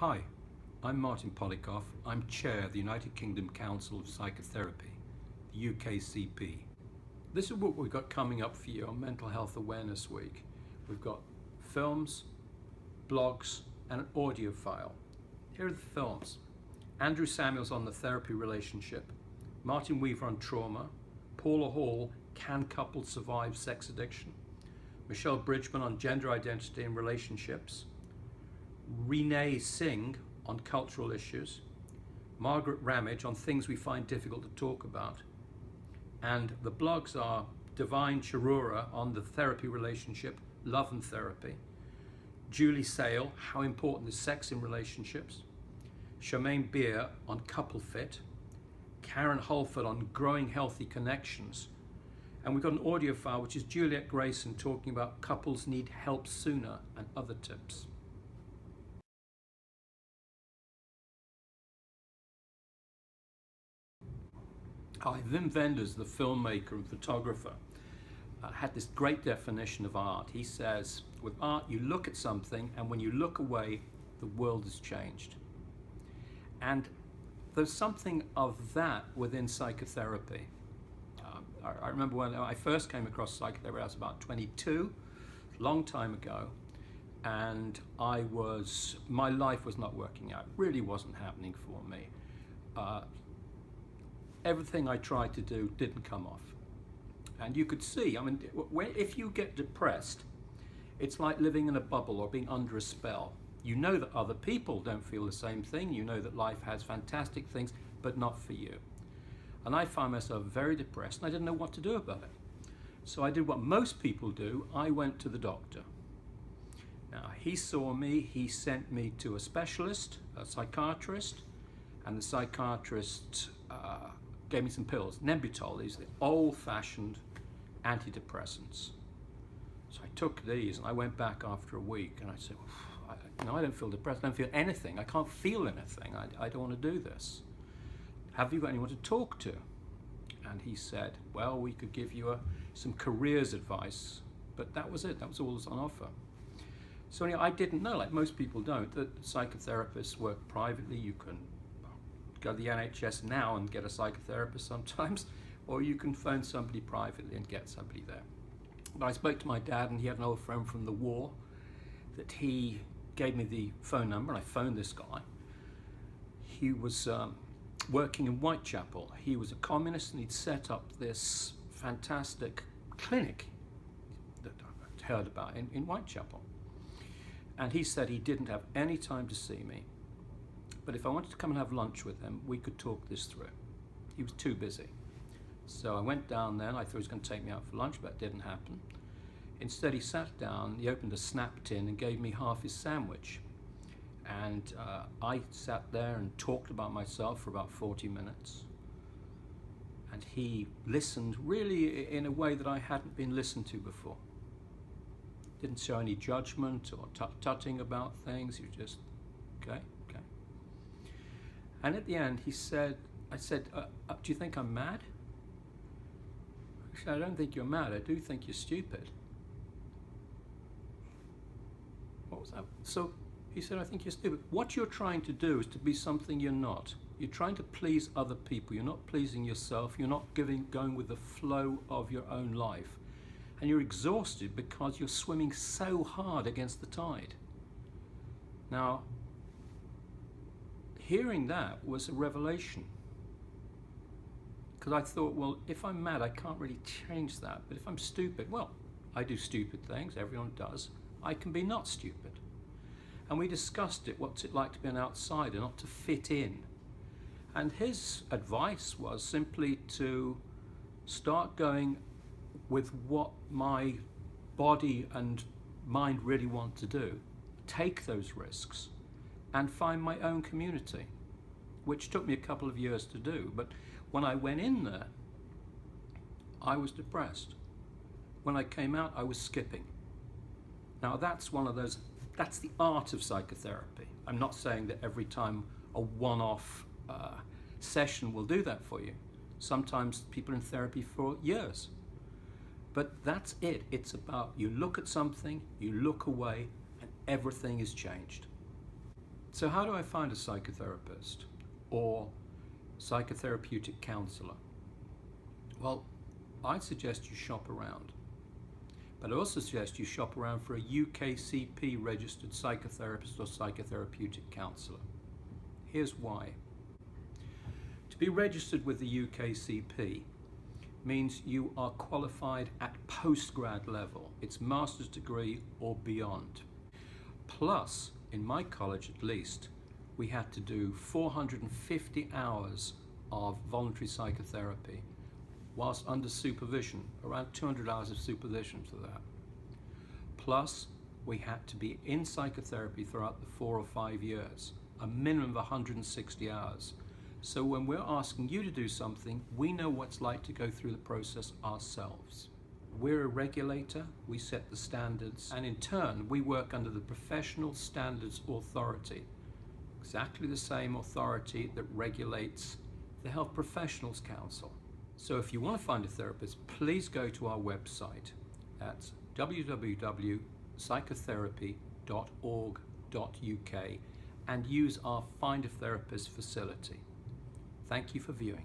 Hi, I'm Martin Pollecoff. I'm Chair of the United Kingdom Council of Psychotherapy, the UKCP. This is what we've got coming up for you on Mental Health Awareness Week. We've got films, blogs, and an audio file. Here are the films. Andrew Samuels on the therapy relationship, Martin Weaver on trauma, Paula Hall, Can Couples Survive Sex Addiction, Michelle Bridgman on gender identity and relationships, Renee Singh on cultural issues, Margaret Ramage on things we find difficult to talk about, and the blogs are Divine Charura on the therapy relationship, love and therapy, Julie Sale, how important is sex in relationships, Charmaine Beer on couple fit, Karen Holford on growing healthy connections, and we've got an audio file which is Juliet Grayson talking about couples need help sooner and other tips. Hi, Wim Wenders, the filmmaker and photographer, had this great definition of art. He says, with art, you look at something, and when you look away, the world has changed. And there's something of that within psychotherapy. I remember when I first came across psychotherapy, I was about 22, a long time ago, and my life was not working out, really wasn't happening for me. Everything I tried to do didn't come off. And you could see, if you get depressed, it's like living in a bubble or being under a spell. You know that other people don't feel the same thing. You know that life has fantastic things, but not for you. And I found myself very depressed, and I didn't know what to do about it. So I did what most people do. I went to the doctor. Now, he saw me, he sent me to a specialist, a psychiatrist, and the psychiatrist gave me some pills, Nembutal, these are the old-fashioned antidepressants. So I took these, and I went back after a week, and I said, I don't feel depressed, I don't feel anything, I can't feel anything, I don't want to do this. Have you got anyone to talk to? And he said, well, we could give you some careers advice, but that was it, that was all that was on offer. So anyway, I didn't know, like most people don't, that psychotherapists work privately. You can go to the NHS now and get a psychotherapist sometimes, or you can phone somebody privately and get somebody there. But I spoke to my dad, and he had an old friend from the war that he gave me the phone number, and I phoned this guy. He was working in Whitechapel. He was a communist, and he'd set up this fantastic clinic that I'd heard about in Whitechapel. And he said he didn't have any time to see me, but if I wanted to come and have lunch with him, we could talk this through. He was too busy. So I went down there, and I thought he was going to take me out for lunch, but that didn't happen. Instead, he sat down, he opened a snap tin and gave me half his sandwich. And I sat there and talked about myself for about 40 minutes. And he listened really in a way that I hadn't been listened to before. Didn't show any judgment or tutting about things. He was just, okay. And at the end, I said, do you think I'm mad? He said, I don't think you're mad. I do think you're stupid. What was that? So he said, I think you're stupid. What you're trying to do is to be something you're not. You're trying to please other people. You're not pleasing yourself. You're not going with the flow of your own life. And you're exhausted because you're swimming so hard against the tide. Now, hearing that was a revelation. Because I thought, well, if I'm mad, I can't really change that. But if I'm stupid, well, I do stupid things, everyone does. I can be not stupid. And we discussed it, what's it like to be an outsider, not to fit in. And his advice was simply to start going with what my body and mind really want to do, take those risks, and find my own community, which took me a couple of years to do. But when I went in there, I was depressed. When I came out, I was skipping. Now that's that's the art of psychotherapy. I'm not saying that every time a one-off session will do that for you. Sometimes people are in therapy for years. But that's it. It's about you look at something, you look away, and everything is changed. So how do I find a psychotherapist or psychotherapeutic counsellor? Well, I'd suggest you shop around. But I also suggest you shop around for a UKCP registered psychotherapist or psychotherapeutic counsellor. Here's why. To be registered with the UKCP means you are qualified at postgrad level. It's master's degree or beyond. Plus, in my college at least, we had to do 450 hours of voluntary psychotherapy whilst under supervision, around 200 hours of supervision for that. Plus, we had to be in psychotherapy throughout the 4 or 5 years, a minimum of 160 hours. So when we're asking you to do something, we know what it's like to go through the process ourselves. We're a regulator, we set the standards, and in turn, we work under the Professional Standards Authority, exactly the same authority that regulates the Health Professionals Council. So if you want to find a therapist, please go to our website at www.psychotherapy.org.uk and use our Find a Therapist facility. Thank you for viewing.